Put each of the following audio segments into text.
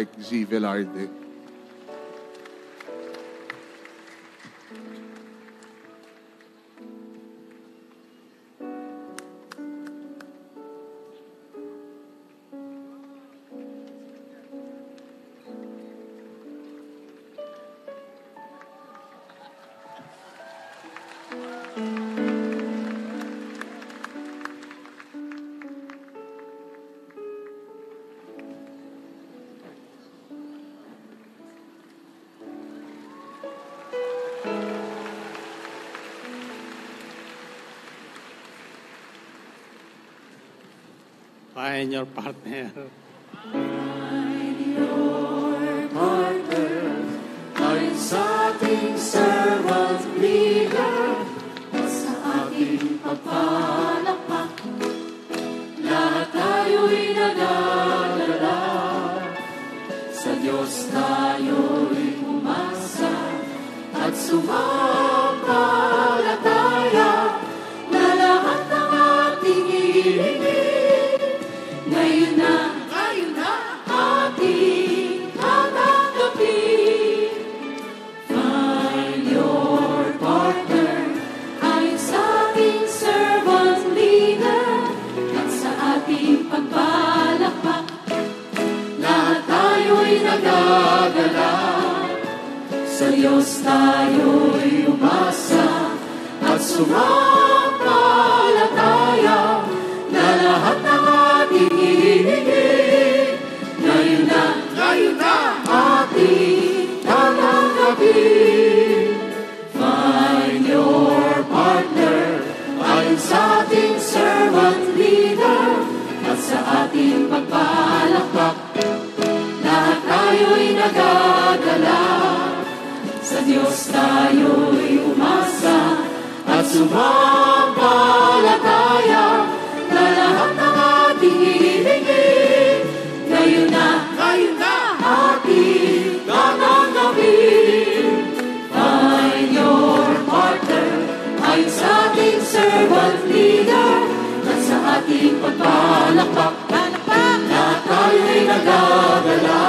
like Z. Velarde. Find your partner. Find your partner. Ayon sa ating servant leader, sa ating pagpalakpak, lahat tayo'y nagagala. Sa Diyos tayo'y umasa at sumampalataya na lahat ng ating hinihingi ngayon na ating tatanggapin. Find your partner ayon sa ating servant leader at sa ating pagpalakpak, lahat tayo'y nagagala. Sa Diyos tayo'y umasa at sumampalataya na lahat ng ating hinihingi ngayon na ating tatanggapin. Find your partner ayon sa ating servant leader at sa ating pagpalakpak, lahat tayo'y nagagala. Sa Diyos tayo'y umasa at sumampalataya na lahat ng ating hinihingi ngayon na ating tatanggapin. Find your partner ayon sa ating servant leader at sa ating pagpalakpak, lahat tayo'y nagagala.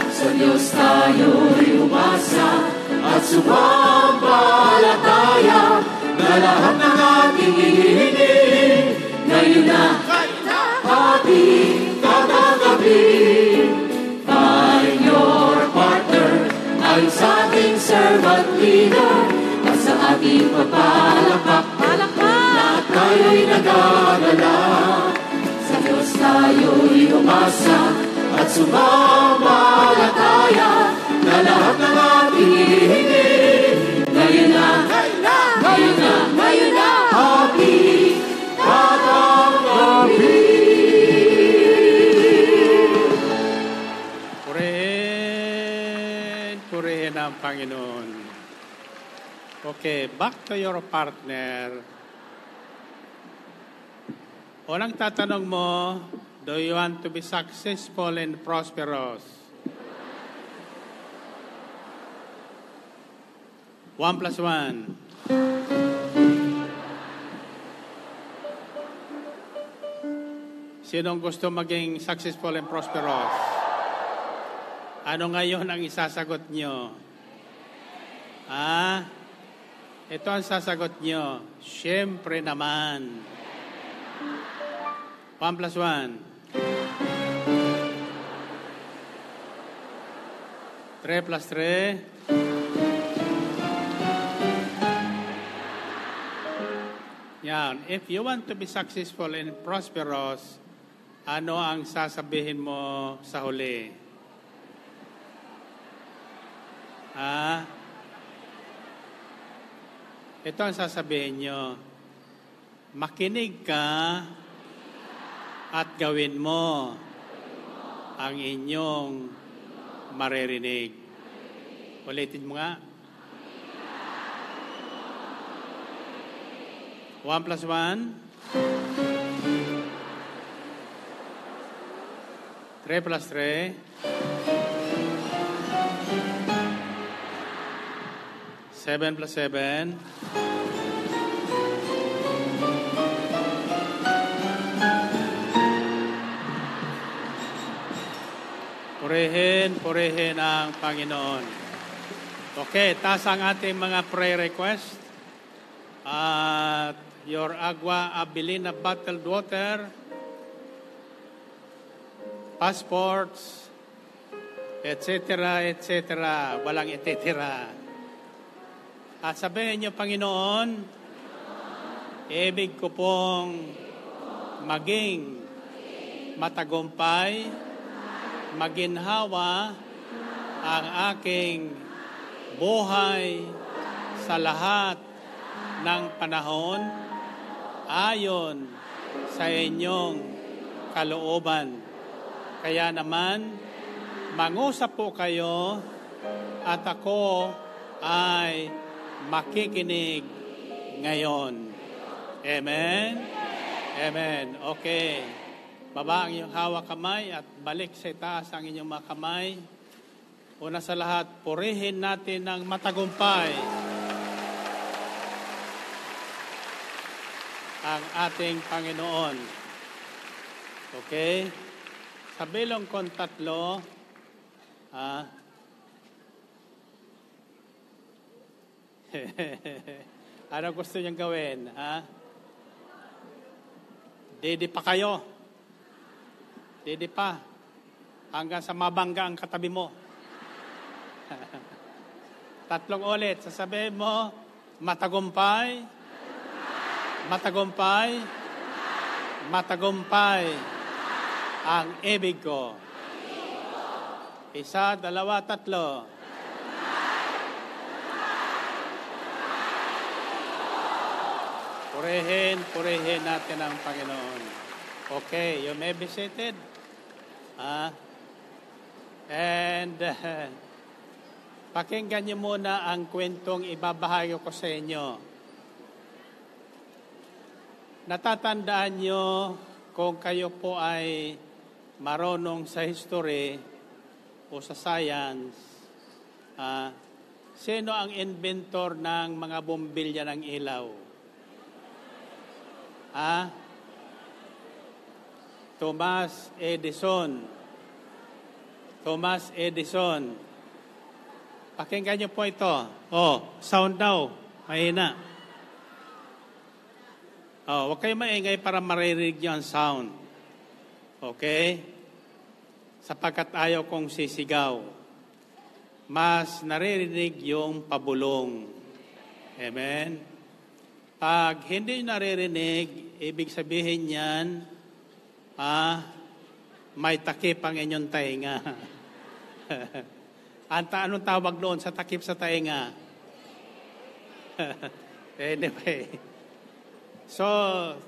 Sa Diyos tayo'y umasa at sumampalataya na lahat ng ating hinihingi ngayon na ating tatanggapin. Find your partner ayon sa ating servant leader at sa ating pagpalakpak, lahat tayo'y nagagala. Sa Diyos tayo'y umasa at sumampalataya na lahat ng ating hinihingi ngayon na ating tatanggapin. Purihin ang Panginoon. Okay, back to your partner. Unang tatanong mo, do you want to be successful and prosperous? 1 plus 1. Sinong gusto maging successful and prosperous? Ano ngayon ang isasagot nyo? Ito ang sasagot nyo. Siyempre naman. 1 plus 1. 3 plus 3. Yan. If you want to be successful and prosperous, ano ang sasabihin mo sa huli? Ito ang sasabihin nyo. Makinig ka at gawin mo ang inyong maririnig. Ulitin mo nga. 1 plus 1. 3 plus 3. 7 plus 7. Purihin ang Panginoon. Okay, taas ang ating mga prayer request. At your agua abilina bottled water, passports, etc., etc. Walang etitira. At sabihin niyo, Panginoon, ibig ko pong maging matagumpay, maginhawa ang aking buhay sa lahat ng panahon ayon sa inyong kalooban. Kaya naman, mangusap po kayo at ako ay makikinig ngayon. Amen? Amen. Okay. Baba ang iyong hawak kamay at balik sa itaas ang inyong mga kamay. Una sa lahat, purihin natin ng matagumpay ang ating Panginoon. Okay? Sa bilong kong tatlo, ano gusto niyong gawin? Dede pa kayo. Dede pa. Hanggang sa mabangga ang katabi mo. Tatlong ulit. Sasabihin mo, matagumpay, matagumpay, matagumpay ang ibig ko. Isa, dalawa, tatlo. Purihin natin ang Panginoon. Okay, you may be seated. Pakinggan niyo muna ang kwentong ibabahagi ko sa inyo. Natatandaan niyo kung kayo po ay marunong sa history o sa science, sino ang inventor ng mga bombilya ng ilaw? Thomas Edison. Thomas Edison. Pakinggan niyo po ito. Sound daw. Mahina. Huwag kayo maingay para maririnig niyo ang sound. Okay? Sapagkat ayaw kong sisigaw. Mas naririnig yung pabulong. Amen? Pag hindi naririnig, ibig sabihin yan, may takip ang inyong tainga. Anong tawag doon sa takip sa tainga? Anyway. So,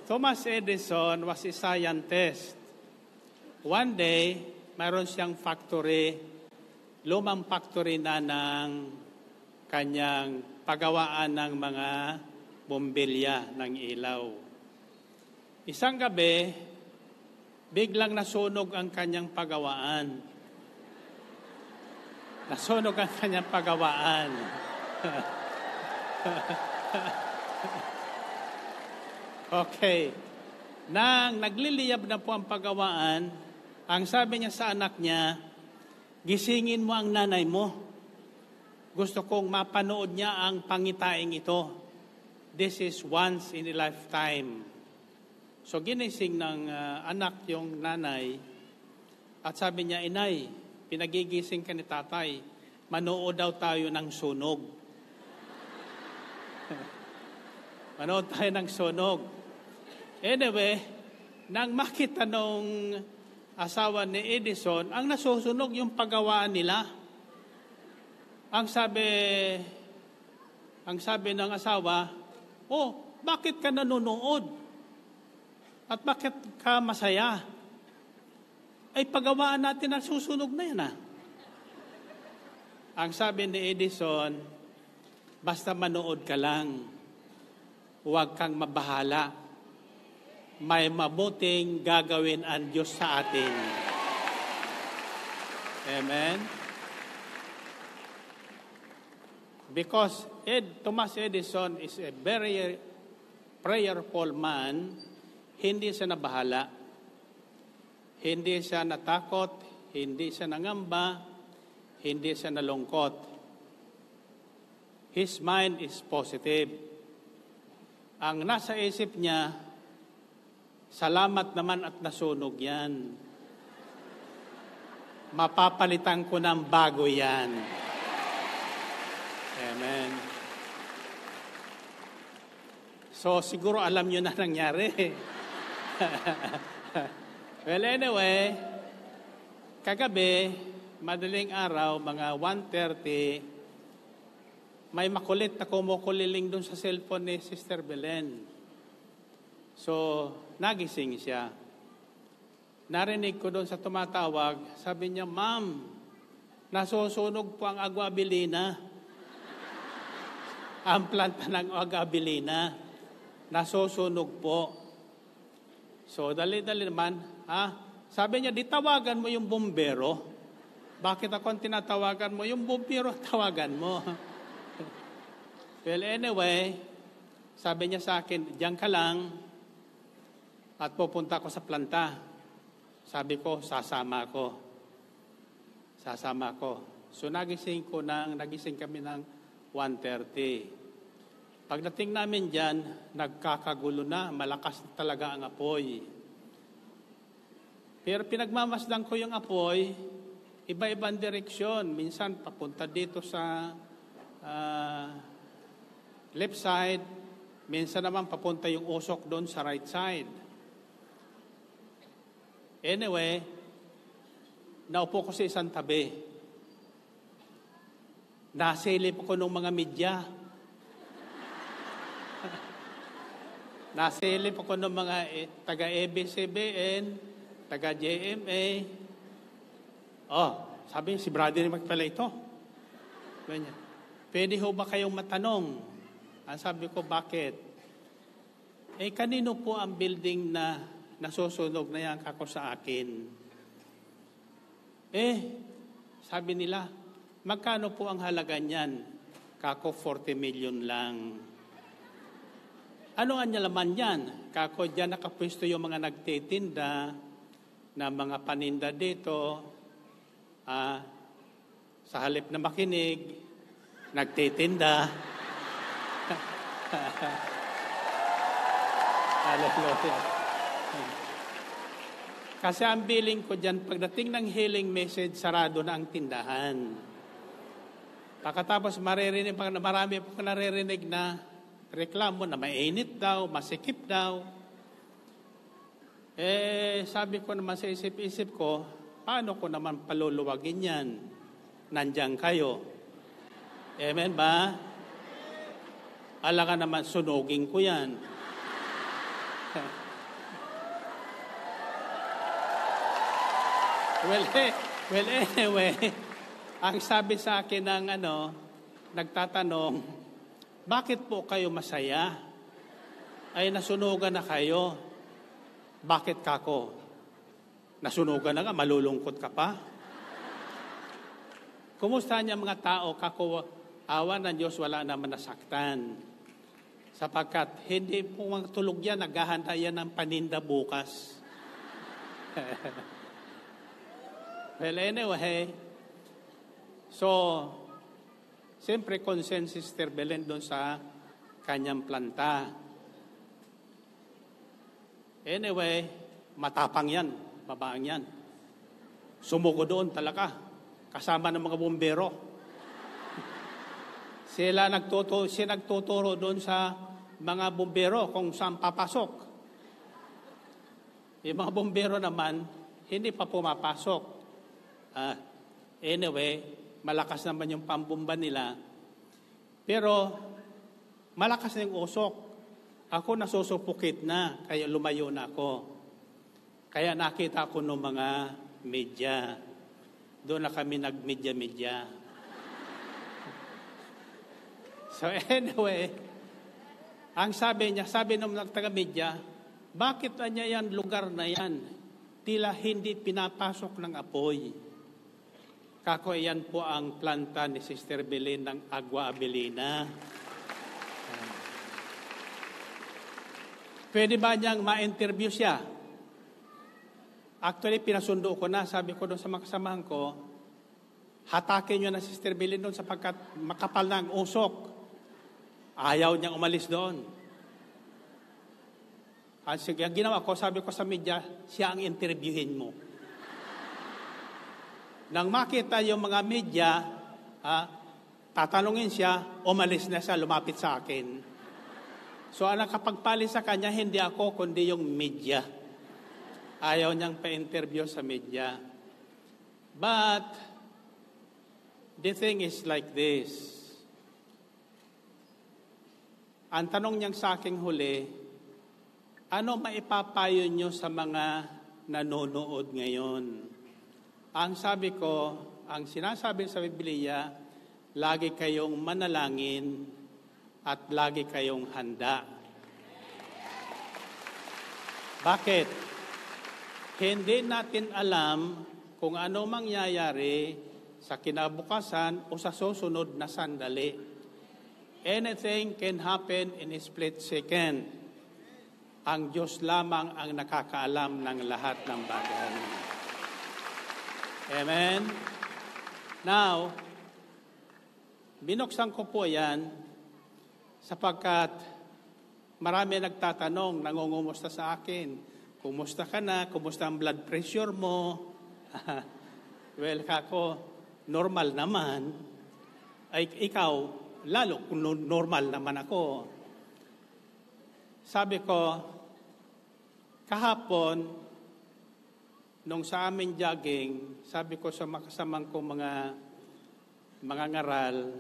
Thomas Edison was a scientist. One day, mayroon siyang factory, lumang factory na ng kanyang pagawaan ng mga bombilya ng ilaw. Isang gabi, biglang nasunog ang kanyang pagawaan. Nasunog ang kanyang pagawaan. Okay. Nang nagliliyab na po ang pagawaan, ang sabi niya sa anak niya, gisingin mo ang nanay mo. Gusto kong mapanood niya ang pangitaing ito. This is once in a lifetime. So ginising ng anak yung nanay at sabi niya, inay, pinagigising ka ni tatay, manood daw tayo ng sunog. Manood tayo ng sunog. Anyway, nang makita nung asawa ni Edison, ang nasusunog yung paggawaan nila. Ang sabi ng asawa, bakit ka nanonood? At bakit ka masaya? Ay paggawaan natin ang susunog na yan. Ang sabi ni Edison, basta manood ka lang, huwag kang mabahala. May mabuting gagawin ang Diyos sa atin. Amen? Because Thomas Edison is a very prayerful man, hindi siya nabahala. Hindi siya natakot, hindi siya nangamba, hindi siya nalungkot. His mind is positive. Ang nasa isip niya, salamat naman at nasunog yan. Mapapalitan ko ng bago yan. Amen. So, siguro alam nyo na nangyari. Well, anyway, kagabi, madaling araw, mga 1:30, may makulit na kumukuliling doon sa cellphone ni Sister Belen. So, nagising siya. Narinig ko doon sa tumatawag, sabi niya, Ma'am, nasusunog po ang Agua Abilina. Ang planta ng Agua Abilina, nasusunog po. So, dali-dali naman, sabi niya, di tawagan mo yung bumbero. Bakit ako ang tinatawagan mo? Yung bumbero, tawagan mo. Well, anyway, sabi niya sa akin, diyan ka lang at pupunta ko sa planta. Sabi ko, sasama ko. So, nagising kami ng 1:30. Pagdating namin dyan, nagkakagulo na, malakas na talaga ang apoy. Pero pinagmamasdan ko yung apoy, iba-ibang direksyon. Minsan papunta dito sa left side, minsan naman papunta yung usok doon sa right side. Anyway, naupo ko sa isang tabi. Nasilip ko ng mga media. Nasilip ako ng mga taga-ABS-CBN, taga-JMA. Sabi niya, si Brother magpala ito. Pwede ho ba kayong matanong? Sabi ko, bakit? Kanino po ang building na nasusunog na yan kako sa akin? Sabi nila, magkano po ang halaga niyan? Kako 40 million lang. Ano ang laman yan? Kako dyan nakapwesto yung mga nagtitinda na mga paninda dito. Sa halip na makinig, nagtitinda. Hallelujah. Kasi ang billing ko dyan, pagdating ng healing message, sarado na ang tindahan. Pagkatapos marami po naririnig na reklamo na mainit daw, masikip daw. Sabi ko naman sa isip-isip ko, paano ko naman paluluwagin yan? Nandiyan kayo. Amen ba? Ala ka naman, sunugin ko yan. Well, anyway, ang sabi sa akin ng nagtatanong, bakit po kayo masaya? Nasunugan na kayo. Bakit kako? Nasunugan na nga, malulungkot ka pa? Kumusta niya mga tao, kako, awa ng Diyos, wala naman nasaktan. Sapagkat hindi po mga tulog yan, naghahanda yan ng paninda bukas. Well, anyway, so, siyempre, consent Sister Belen doon sa kanyang planta. Anyway, matapang yan, babaang yan. Sumuko doon talaga, kasama ng mga bumbero. Sila nagtuturo doon sa mga bumbero kung saan papasok. Yung mga bumbero naman, hindi pa pumapasok. Anyway, malakas naman yung pambumba nila. Pero, malakas na yung usok. Ako nasusupukit na, kaya lumayo na ako. Kaya nakita ko ng mga media. Doon na kami nag-media-media. So anyway, ang sabi ng taga-media, bakit niya yan lugar na yan? Tila hindi pinapasok ng apoy. Kako, yan po ang planta ni Sister Belen ng Agua Abilina. Pwede ba niyang ma-interview siya? Actually, pinasundo ko na. Sabi ko doon sa mga kasamahan ko, hatakin nyo na si Sister Bilin doon sapagkat makapal na ang usok. Ayaw niyang umalis doon. Ang ginawa ko, sabi ko sa media, siya ang interviewin mo. Nang makita yung mga media, tatanungin siya, umalis na siya, lumapit sa akin. So ang nakapagpali sa kanya, hindi ako, kundi yung media. Ayaw niyang pa-interview sa media. But, the thing is like this. Ang tanong niyang sa aking huli, ano maipapayo niyo sa mga nanonood ngayon? Ang sabi ko, ang sinasabi sa Biblia, lagi kayong manalangin at lagi kayong handa. Bakit? Hindi natin alam kung ano mangyayari sa kinabukasan o sa susunod na sandali. Anything can happen in a split second. Ang Diyos lamang ang nakakaalam ng lahat ng bagay. Amen? Now, binuksan ko po yan sapagkat marami nagtatanong, nangungumusta sa akin. Kumusta ka na? Kumusta ang blood pressure mo? Well, kako, normal naman. Ay, ikaw, lalo kung normal naman ako. Sabi ko, kahapon, nung sa amin jogging, sabi ko sa makasamang ko mga ngaral,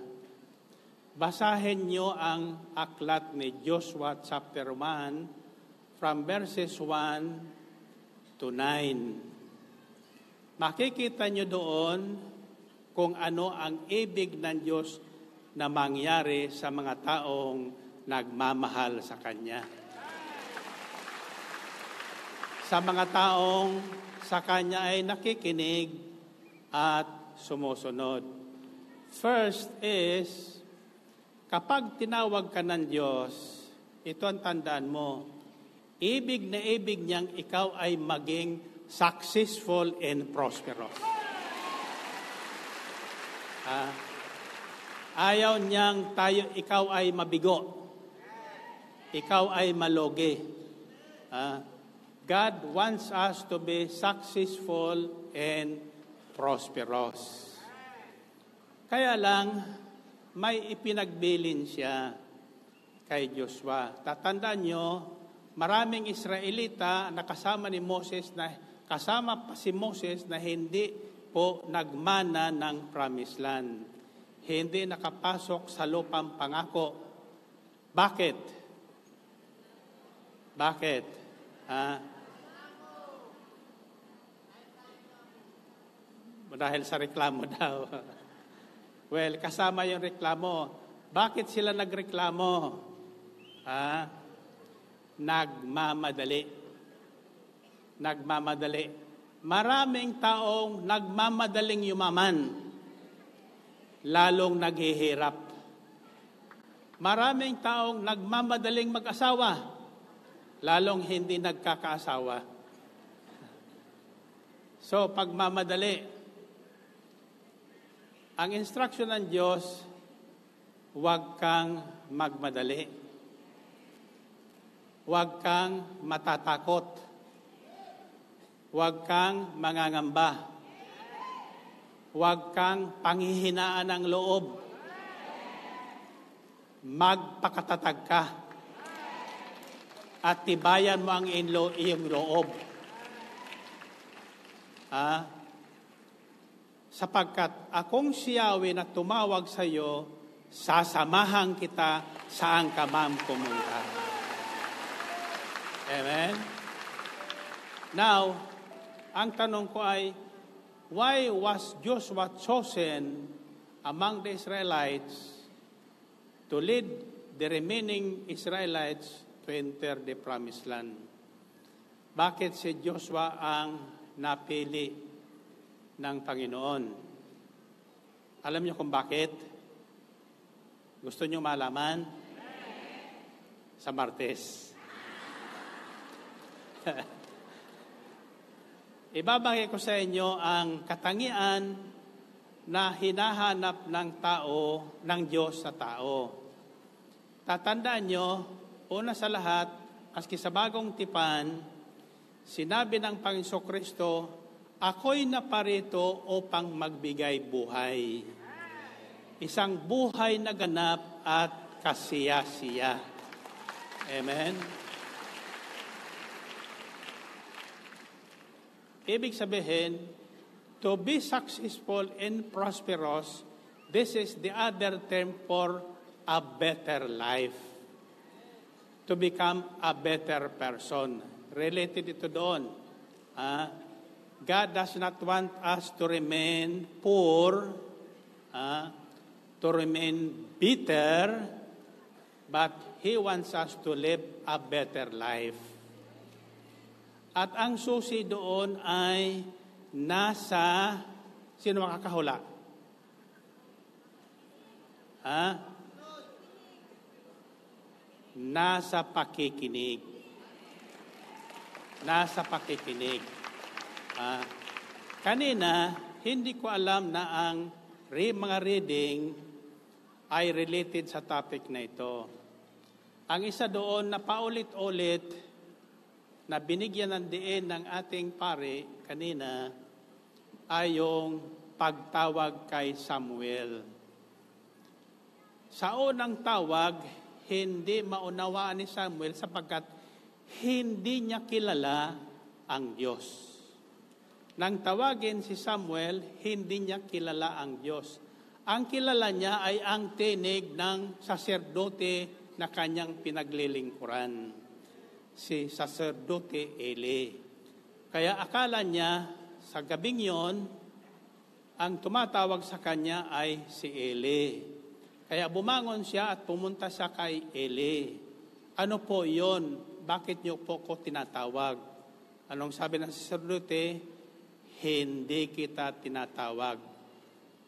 basahin nyo ang aklat ni Joshua chapter 1, from verses 1 to 9. Makikita nyo doon kung ano ang ibig ng Diyos na mangyari sa mga taong nagmamahal sa Kanya. Sa mga taong sa Kanya ay nakikinig at sumusunod. First is, kapag tinawag ka ng Diyos, ito ang tandaan mo, ibig na ibig niyang ikaw ay maging successful and prosperous. Ayaw niyang ikaw ay mabigo. Ikaw ay malogi. God wants us to be successful and prosperous. Kaya lang, may ipinagbilin siya kay Joshua. Tatandaan nyo, maraming Israelita na kasama ni Moses, na kasama pa si Moses na hindi po nagmana ng promised land. Hindi nakapasok sa lupang pangako. Bakit? Bakit? Dahil sa reklamo daw. Well, kasama yung reklamo. Bakit sila nagreklamo? Nagmamadali. Nagmamadali. Maraming taong nagmamadaling yumaman, lalong naghihirap. Maraming taong nagmamadaling mag-asawa, lalong hindi nagkakaasawa. So, pagmamadali, ang instruction ng Diyos, huwag kang magmadali. Huwag kang matatakot. Huwag kang mangangamba. Huwag kang panghihinaan ng loob. Magpakatatag ka. At tibayan mo ang iyong loob. Sapagkat akong si Yahweh na tumawag sa iyo, sasamahan kita saan ka man pumunta. Amen? Now, ang tanong ko ay, why was Joshua chosen among the Israelites to lead the remaining Israelites to enter the promised land? Bakit si Joshua ang napili ng Panginoon? Alam niyo kung bakit? Gusto niyo malaman? Sa Martes. ibabahagi ko sa inyo ang katangian na hinahanap ng tao, ng Diyos sa tao. Tatandaan nyo, una sa lahat, aski sa bagong tipan, sinabi ng Panginoong Kristo, ako'y naparito upang magbigay buhay. Isang buhay na ganap at kasiya-siya. Amen? Ibig sabihin, to be successful and prosperous, this is the other term for a better life. To become a better person. Related ito doon. God does not want us to remain poor, to remain bitter, but He wants us to live a better life. At ang susi doon ay nasa, sino makakahula? Nasa pakikinig. Nasa pakikinig. Kanina, hindi ko alam na ang mga reading ay related sa topic na ito. Ang isa doon na paulit-ulit na binigyan ng diin ng ating pare kanina ay yung pagtawag kay Samuel. Sa unang tawag, hindi maunawaan ni Samuel sapagkat hindi niya kilala ang Diyos. Nang tawagin si Samuel, hindi niya kilala ang Diyos. Ang kilala niya ay ang tinig ng saserdote na kanyang pinaglilingkuran, si saserdote Eli. Kaya akala niya sa gabing yon, ang tumatawag sa kanya ay si Eli. Kaya bumangon siya at pumunta siya kay Eli. Ano po yon? Bakit niyo po ko tinatawag? Anong sabi ng saserdote? Hindi kita tinatawag.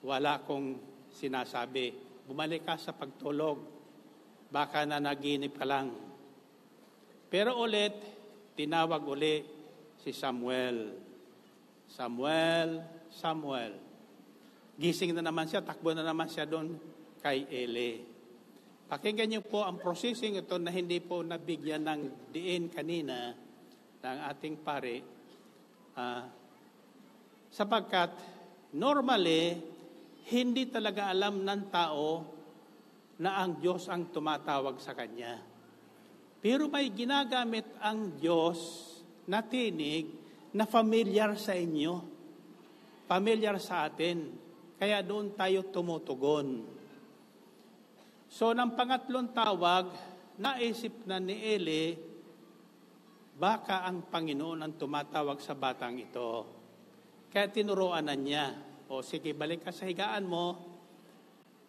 Wala kong sinasabi. Bumalik ka sa pagtulog. Baka nanaginip ka lang. Pero ulit, tinawag uli si Samuel. Samuel, Samuel. Gising na naman siya, takbo na naman siya doon kay Eli. Pakinggan niyo po ang processing ito na hindi po nabigyan ng diin kanina ng ating pare. Sapagkat normally, hindi talaga alam ng tao na ang Diyos ang tumatawag sa kanya. Pero may ginagamit ang Diyos na tinig na familiar sa inyo, familiar sa atin. Kaya doon tayo tumutugon. So, ng pangatlong tawag, naisip na ni Eli, baka ang Panginoon ang tumatawag sa batang ito. Kaya tinuruan na niya, o sige, balik ka sa higaan mo.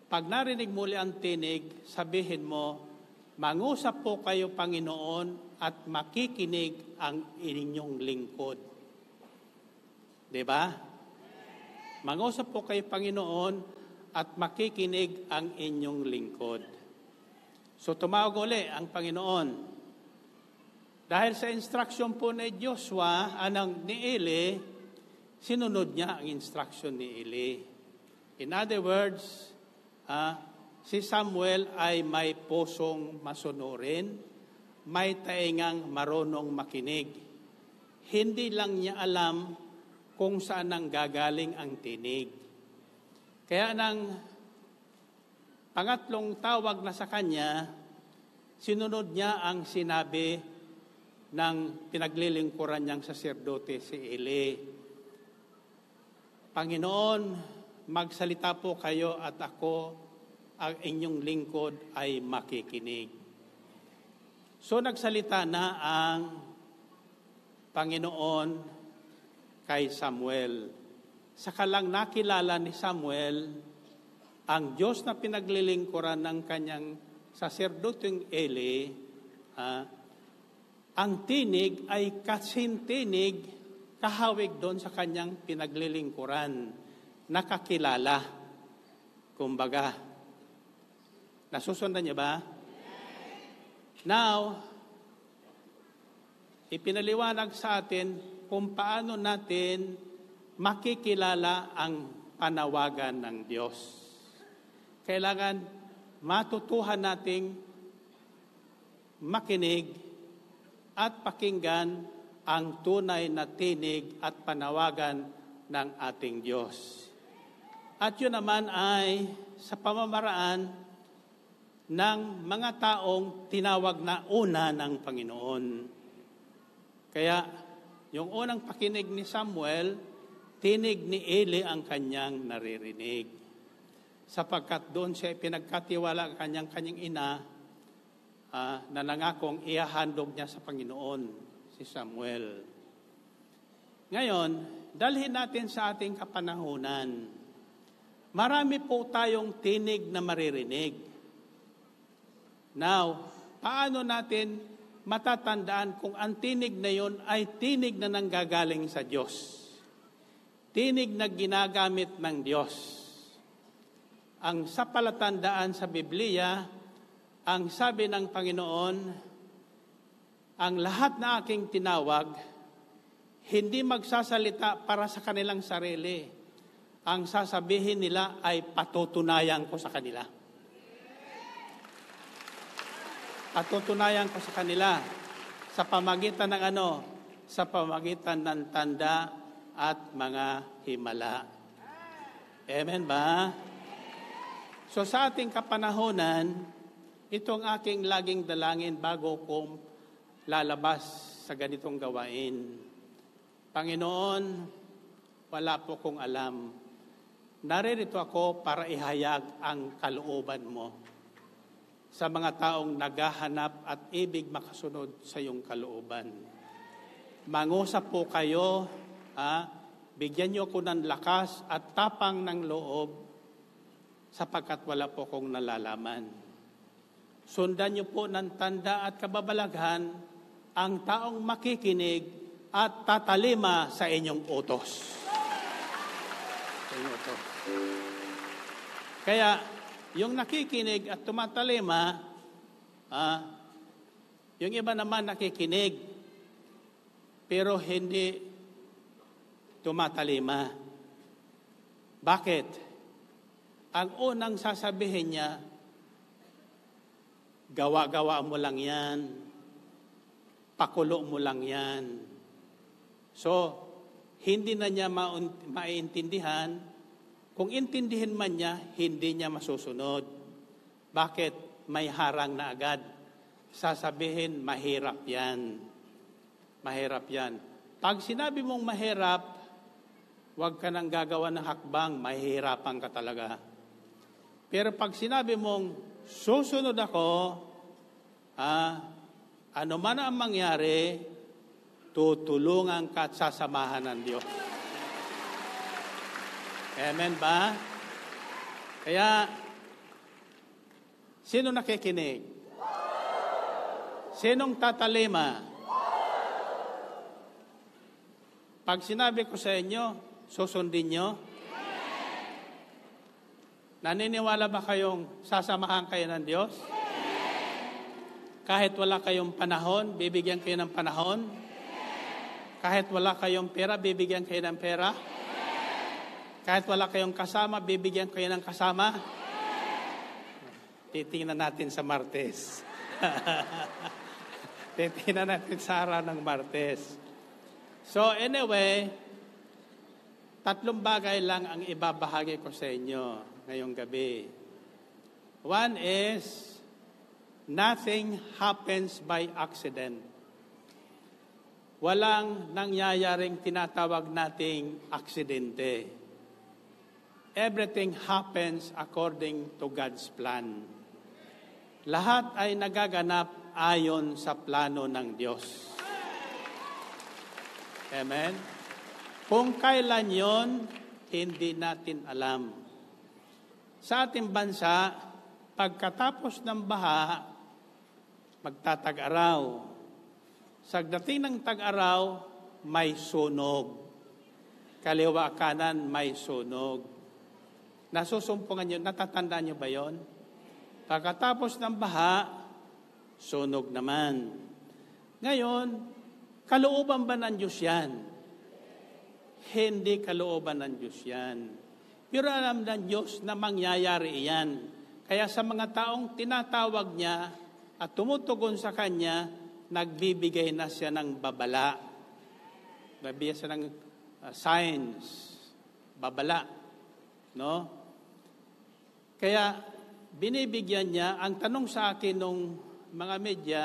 Pag narinig muli ang tinig, sabihin mo, mangusap po kayo, Panginoon, at makikinig ang inyong lingkod. Diba? Mangusap po kayo, Panginoon, at makikinig ang inyong lingkod. So tumawag uli ang Panginoon. Dahil sa instruction po ni Joshua, ni Eli, sinunod niya ang instruction ni Eli. In other words, si Samuel ay may pusong masunurin, may taingang marunong makinig. Hindi lang niya alam kung saan nang gagaling ang tinig. Kaya nang pangatlong tawag na sa kanya, sinunod niya ang sinabi ng pinaglilingkuran niyang saserdote si Eli. Panginoon, magsalita po kayo at ako, ang inyong lingkod ay makikinig. So nagsalita na ang Panginoon kay Samuel. Saka lang nakilala ni Samuel ang Diyos na pinaglilingkuran ng kanyang saserdoteng Eli. Ang tinig ay kasing tinig kahawig doon sa kanyang pinaglilingkuran. Nakakilala. Kumbaga, nasusundan niya ba? Now, ipinaliwanag sa atin kung paano natin makikilala ang panawagan ng Diyos. Kailangan matutuhan nating makinig at pakinggan ang tunay na tinig at panawagan ng ating Diyos. At yun naman ay sa pamamaraan ng mga taong tinawag na una ng Panginoon. Kaya yung unang pakinig ni Samuel, tinig ni Eli ang kanyang naririnig. Sapagkat doon siya pinagkatiwala ang kanyang ina na nangakong ihahandog niya sa Panginoon, si Samuel. Ngayon, dalhin natin sa ating kapanahunan. Marami po tayong tinig na maririnig. Now, paano natin matatandaan kung ang tinig na yon ay tinig na nanggagaling sa Diyos? Tinig na ginagamit ng Diyos. Ang sa palatandaan sa Biblia, ang sabi ng Panginoon, ang lahat na aking tinawag, hindi magsasalita para sa kanilang sarili. Ang sasabihin nila ay patutunayan ko sa kanila. Patutunayan ko sa kanila sa pamagitan ng ano? Sa pamagitan ng tanda at mga himala. Amen ba? So sa ating kapanahonan, itong aking laging dalangin bago kong lalabas sa ganitong gawain. Panginoon, wala po kong alam. Naririto ako para ihayag ang kalooban mo sa mga taong naghahanap at ibig makasunod sa iyong kalooban. Mangusap po kayo, bigyan niyo ko ng lakas at tapang ng loob sapagkat wala po kong nalalaman. Sundan niyo po ng tanda at kababalaghan ang taong makikinig at tatalima sa inyong utos. Sa inyong utos. Kaya, yung nakikinig at tumatalima, yung iba naman nakikinig, pero hindi tumatalima. Bakit? Ang unang sasabihin niya, gawa-gawa mo lang yan, pakulo mo lang yan. So, hindi na niya maintindihan. Kung intindihin man niya, hindi niya masusunod. Bakit? May harang na agad. Sasabihin, mahirap yan. Mahirap yan. Pag sinabi mong mahirap, huwag ka nang gagawa ng hakbang, mahihirapan ka talaga. Pero pag sinabi mong, susunod ako, ano man ang mangyari, tutulungan ka at sasamahan ng Diyos. Amen ba? Kaya, sino nakikinig? Sinong tatalima? Pag sinabi ko sa inyo, susundin nyo? Naniniwala ba kayong sasamahan kayo ng Diyos? Kahit wala kayong panahon, bibigyan kayo ng panahon? Kahit wala kayong pera, bibigyan kayo ng pera? Kahit wala kayong kasama, bibigyan kayo ng kasama? Titingnan natin sa Martes. Titingnan natin sa araw ng Martes. So anyway, 3 bagay lang ang ibabahagi ko sa inyo ngayong gabi. One is, nothing happens by accident. Walang nangyayaring tinatawag nating aksidente. Everything happens according to God's plan. Lahat ay nagaganap ayon sa plano ng Diyos. Amen? Kung kailan yon, hindi natin alam. Sa ating bansa, pagkatapos ng baha, magtatag-araw. Sa dating ng tag-araw, may sunog. Kaliwa kanan, may sunog. Nasusumpungan nyo, natatandaan nyo ba yon? Pagkatapos ng baha, sunog naman. Ngayon, kalooban ba ng Diyos yan? Hindi kalooban ng Diyos yan. Pero alam ng Diyos na mangyayari yan. Kaya sa mga taong tinatawag niya at tumutugon sa Kanya, nagbibigay na siya ng babala. Nagbibigay siya ng signs, babala. No? Kaya binibigyan niya, ang tanong sa akin nung mga media,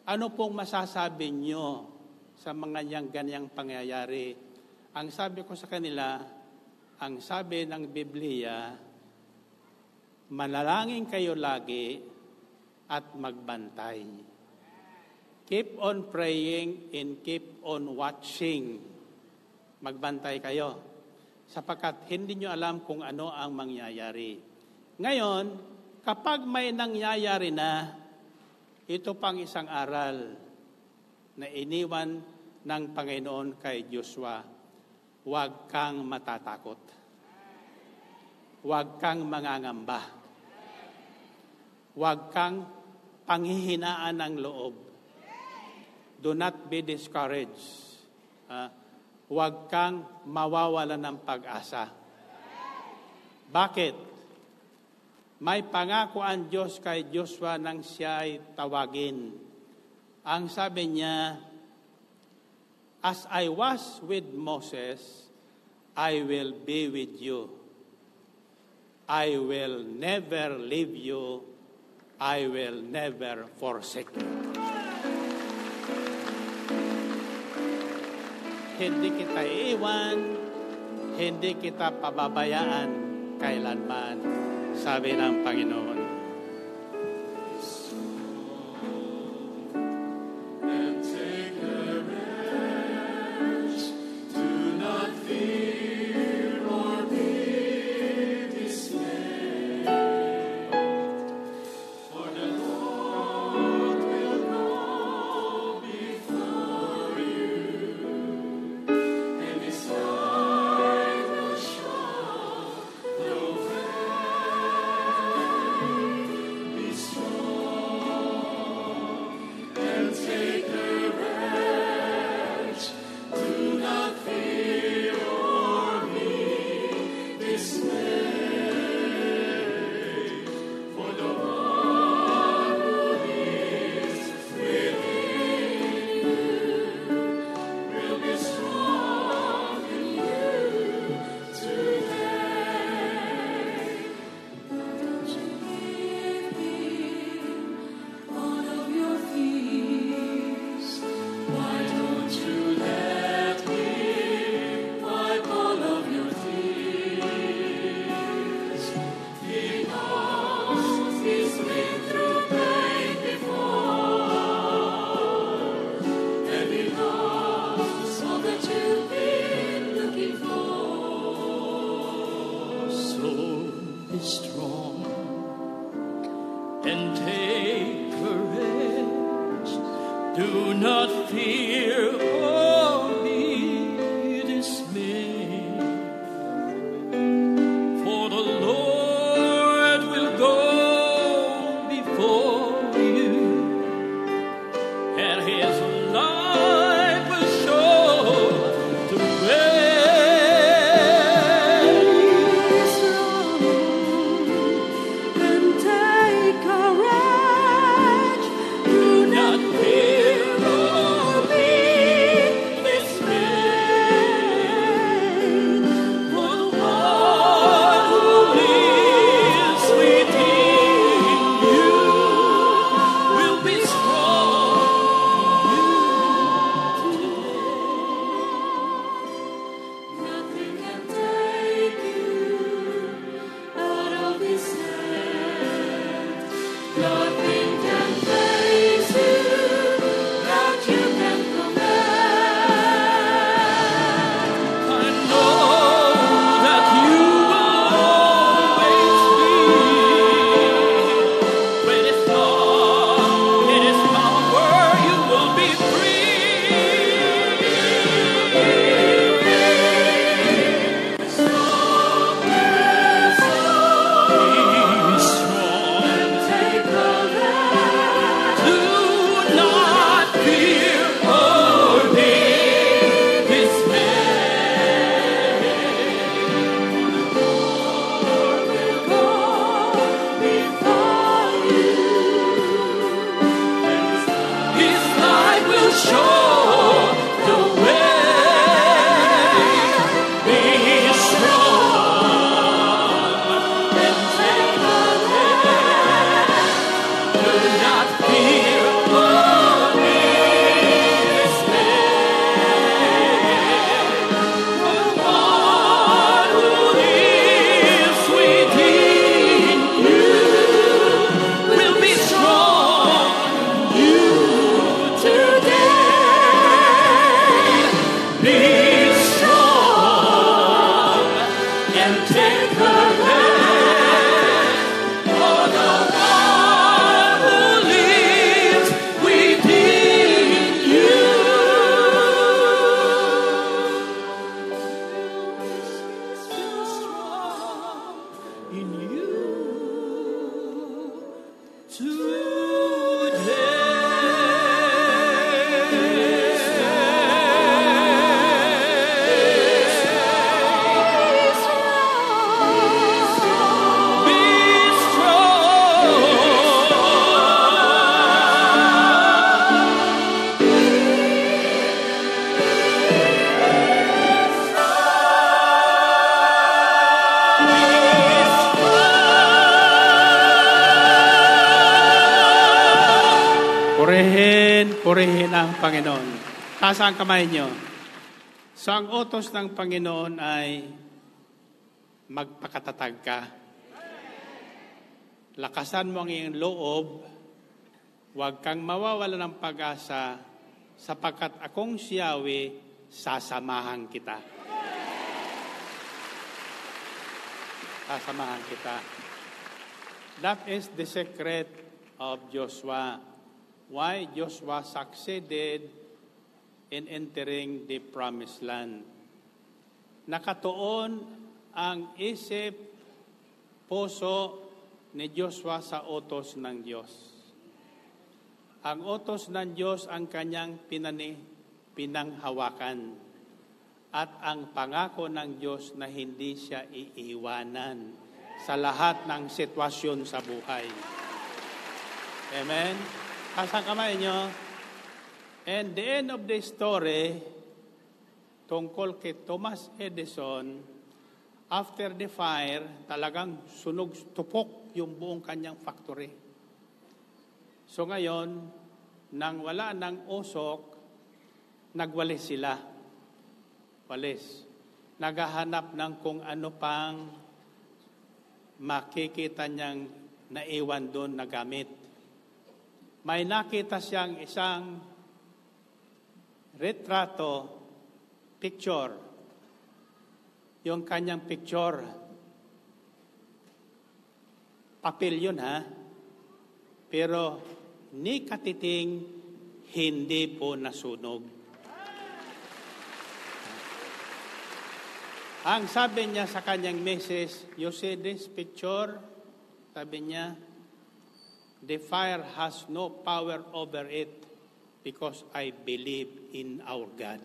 ano pong masasabi niyo sa mga ganyang pangyayari? Ang sabi ko sa kanila, ang sabi ng Biblia, manalangin kayo lagi at magbantay. Keep on praying and keep on watching. Magbantay kayo, sapagkat hindi nyo alam kung ano ang mangyayari. Ngayon, kapag may nangyayari na, ito pang isang aral na iniwan ng Panginoon kay Joshua. Huwag kang matatakot. Huwag kang mangangamba. Huwag kang panghihinaan ng loob. Do not be discouraged. Huwag kang mawawala ng pag-asa. Bakit? May pangako ang Diyos kay Joshua nang siya ay tawagin. Ang sabi niya, as I was with Moses, I will be with you. I will never leave you. I will never forsake you. Hindi kita iiwan, hindi kita pababayaan kailanman, sabi ng Panginoon. Do not fear or be dismayed, for the Lord will go before you, and His light will show the way. And take courage, do not fear or be you Purihin ang Panginoon. Taas ang kamay nyo. So ang utos ng Panginoon ay magpakatatag ka. Lakasan mo ang iyong loob. Huwag kang mawawala ng pag-asa sapagkat akong si Yahweh, sasamahan kita. Sasamahan kita. That is the secret of Joshua. Why Joshua succeeded in entering the promised land. Nakatuon ang isip, puso ni Joshua sa utos ng Diyos. Ang utos ng Diyos ang kanyang pinanghawakan at ang pangako ng Diyos na hindi siya iiwanan sa lahat ng sitwasyon sa buhay. Amen? Asang kamay nyo. And the end of the story, tungkol kay Thomas Edison, after the fire, talagang sunog, tupok yung buong kanyang factory. So ngayon, nang wala ng usok, nagwalis sila. Walis. Naghahanap ng kung ano pang makikita niyang naiwan doon na gamit. May nakita siyang isang retrato, picture. Yung kanyang picture. Papel yun, ha? Pero ni katiting, hindi po nasunog. Ang sabi niya sa kanyang message, you see this picture? Sabi niya, the fire has no power over it because I believe in our God.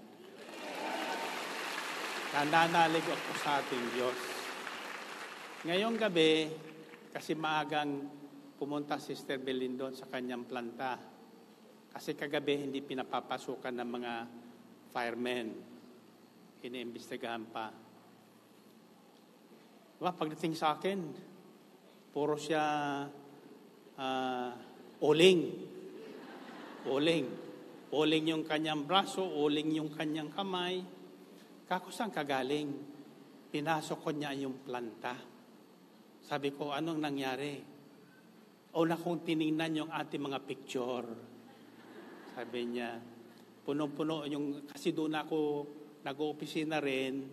Nananalig ako sa ating Diyos. Ngayong gabi, kasi maagang pumunta si Sister Belin doon sa kanyang planta. Kasi kagabi hindi pinapapasukan ng mga firemen. Iniimbestigahan pa. Diba, pagdating sa akin, puro siya uling. Uling yung kanyang braso, uling yung kanyang kamay. Kako saan kagaling? Pinasok ko niya yung planta. Sabi ko, anong nangyari? Una kong tinignan yung ating mga picture. Sabi niya, punong-puno yung, kasi doon ako nag-opisina rin,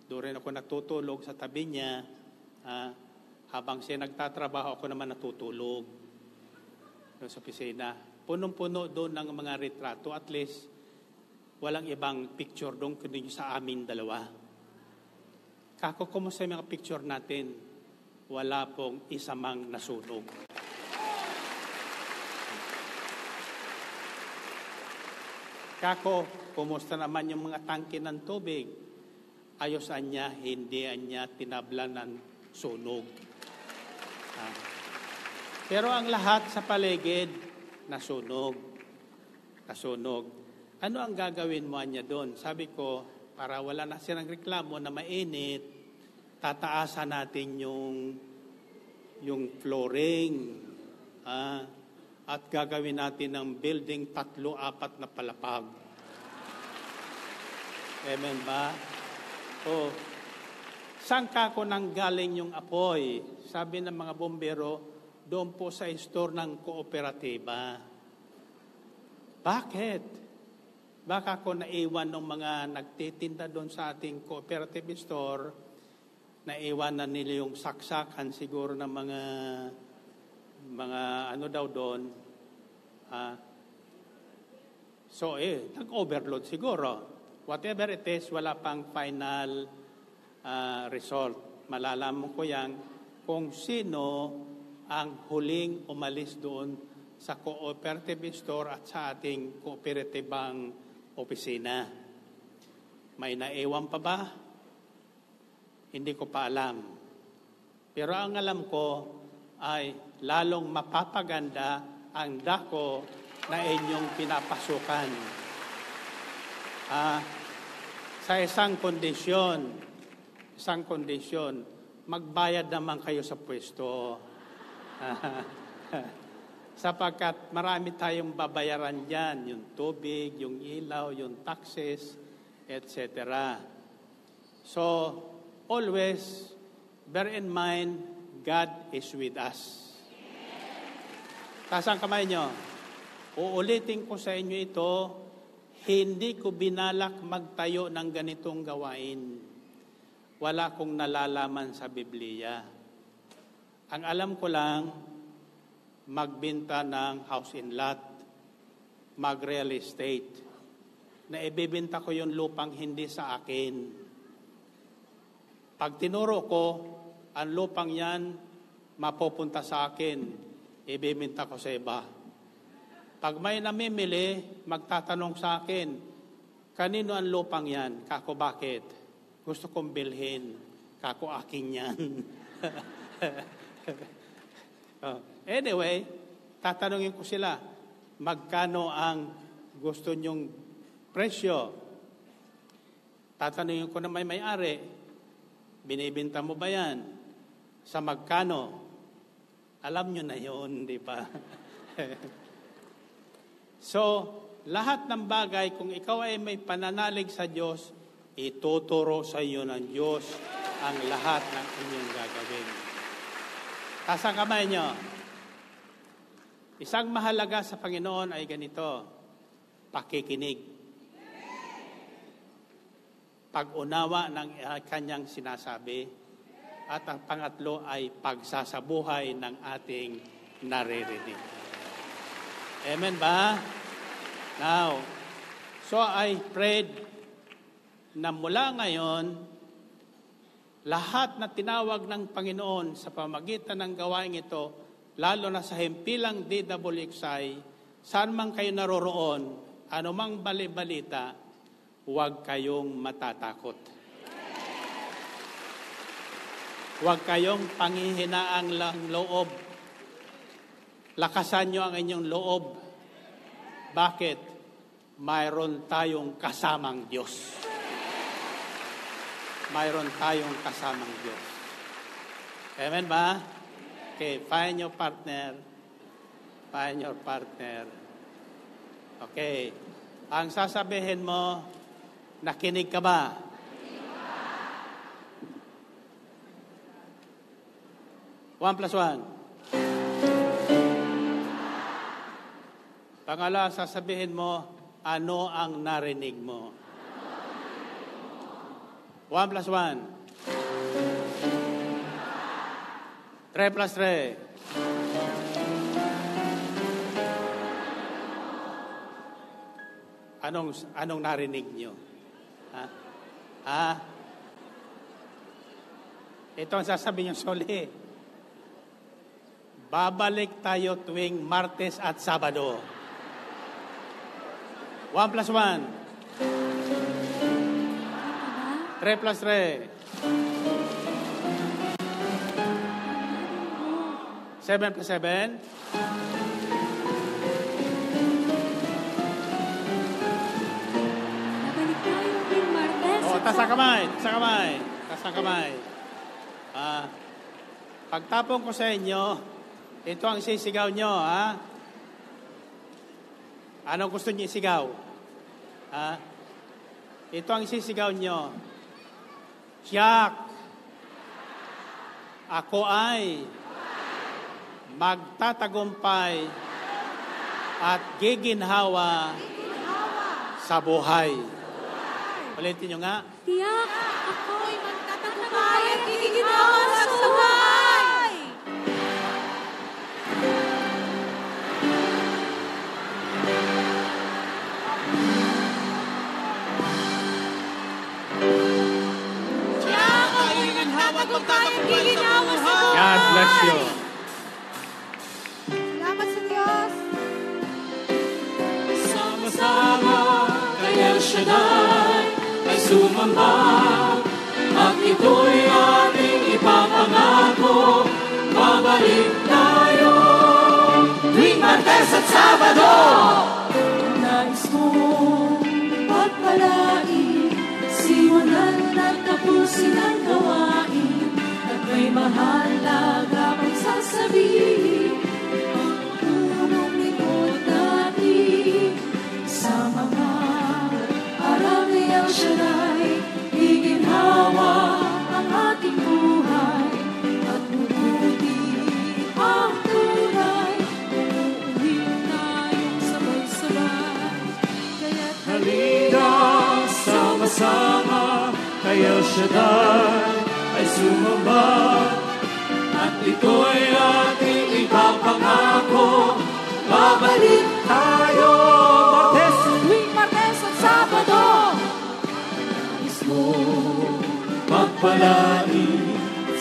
doon rin ako natutulog sa tabi niya. Habang siya nagtatrabaho, ako naman natutulog doon sa opisina. Punong-puno doon ng mga retrato. At least, walang ibang picture doon kundi sa amin dalawa. Kako, kumusta yung mga picture natin? Wala pong isamang nasunog. Kako, kumusta naman yung mga tangke ng tubig? Ayosan niya, hindi niya tinablan ng sunog. Pero ang lahat sa paligid, nasunog. Ano ang gagawin mo niya doon? Sabi ko, para wala na silang reklamo na mainit, tataasan natin yung flooring. At gagawin natin ng building 3-4 na palapag. Amen ba? Saan kako nang galing yung apoy? Sabi ng mga bombero, doon po sa store ng kooperatiba. Bakit? Baka ko naiwan ng mga nagtitinda doon sa ating cooperative store, naiwan na nila yung saksakan siguro ng mga ano daw doon. Nag-overload siguro. Whatever it is, wala pang final result. Malalaman ko yan kung sino ang huling umalis doon sa cooperative store at sa ating kooperatibang opisina. May naiwan pa ba? Hindi ko pa alam. Pero ang alam ko ay lalong mapapaganda ang dako na inyong pinapasukan. Sa isang kondisyon, magbayad naman kayo sa pwesto. Sapagkat marami tayong babayaran dyan, yung tubig, yung ilaw, yung taxes, etc. So, always bear in mind, God is with us. Taas ang kamay nyo. Uulitin ko sa inyo ito, hindi ko binalak magtayo ng ganitong gawain. Wala kong nalalaman sa Biblia. Ang alam ko lang, magbenta ng house and lot, mag-real estate, na ibibenta ko yung lupang hindi sa akin. Pag tinuro ko, ang lupang yan, mapupunta sa akin, ibibenta ko sa iba. Pag may namimili, magtatanong sa akin, kanino ang lupang yan? Kako, bakit? Gusto kong bilhin. Kako, akin yan. Anyway, tatanungin ko sila, magkano ang gusto nyong presyo? Tatanungin ko na may-ari, binibenta mo ba yan? Sa magkano? Alam nyo na yun, di ba? So, lahat ng bagay, kung ikaw ay may pananalig sa Diyos, ituturo sa iyo ng Diyos ang lahat ng inyong gagawin. Taas ang kamay nyo. Isang mahalaga sa Panginoon ay ganito, pakikinig. Pag-unawa ng kanyang sinasabi. At ang pangatlo ay pagsasabuhay ng ating naririnig. Amen ba? Now, so I prayed na mula ngayon, lahat na tinawag ng Panginoon sa pamagitan ng gawain ito, lalo na sa himpilang DWXI, saan man kayo naroroon, anumang bali-balita, huwag kayong matatakot. Huwag kayong panghihinaang lang loob. Lakasan nyo ang inyong loob. Bakit? Mayroon tayong kasamang Diyos. Mayroon tayong kasamang Diyos. Amen ba? Okay, find your partner. Find your partner. Okay. Ang sasabihin mo, nakinig ka ba? 1+1. Pangalawa, sasabihin mo, ano ang narinig mo? 1+1. 3+3. Anong narinig nyo? Ito ang sasabihin nyo, Soli. Babalik tayo tuwing Martes at Sabado. 1+1. 3+3. 7+7. Babalik tayo tuwing Martes. Taas ang kamay. Pagtapon ko sa inyo, ito ang sisigaw nyo, Anong gusto niyo isigaw? Ito ang sisigaw nyo. Tiyak, ako ay magtatagumpay at giginhawa sa buhay. Ulitin nyo nga. Tiyak, ako'y magtatagumpay at giginhawa sa buhay. God you. Salamat sa Diyos. Sama-sama kay El Shaddai ay sumamba, at ito'y ating ipapangako, babalik tayo tuwing Martes at Sabado. Nais mong pagpalain, simulan at tapusin ang gawain, at may mahalaga pang sasabihin ang punong likod natin. Sa mga araw ni El Shaddai, iginhawa ang ating buhay, at mabuti ang tunay, uuwi tayong sabay-sabay. Kaya't Halina, sama-sama kay El Shaddai ay sumamba, at ito'y ating ipapangako, babalik tayo Martes. tuwing Martes at Sabado. Nais mo pagpalain,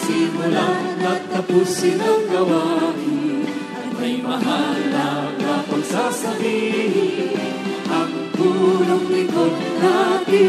simulan at tapusin ang gawain, at may mahalaga pang sasabihin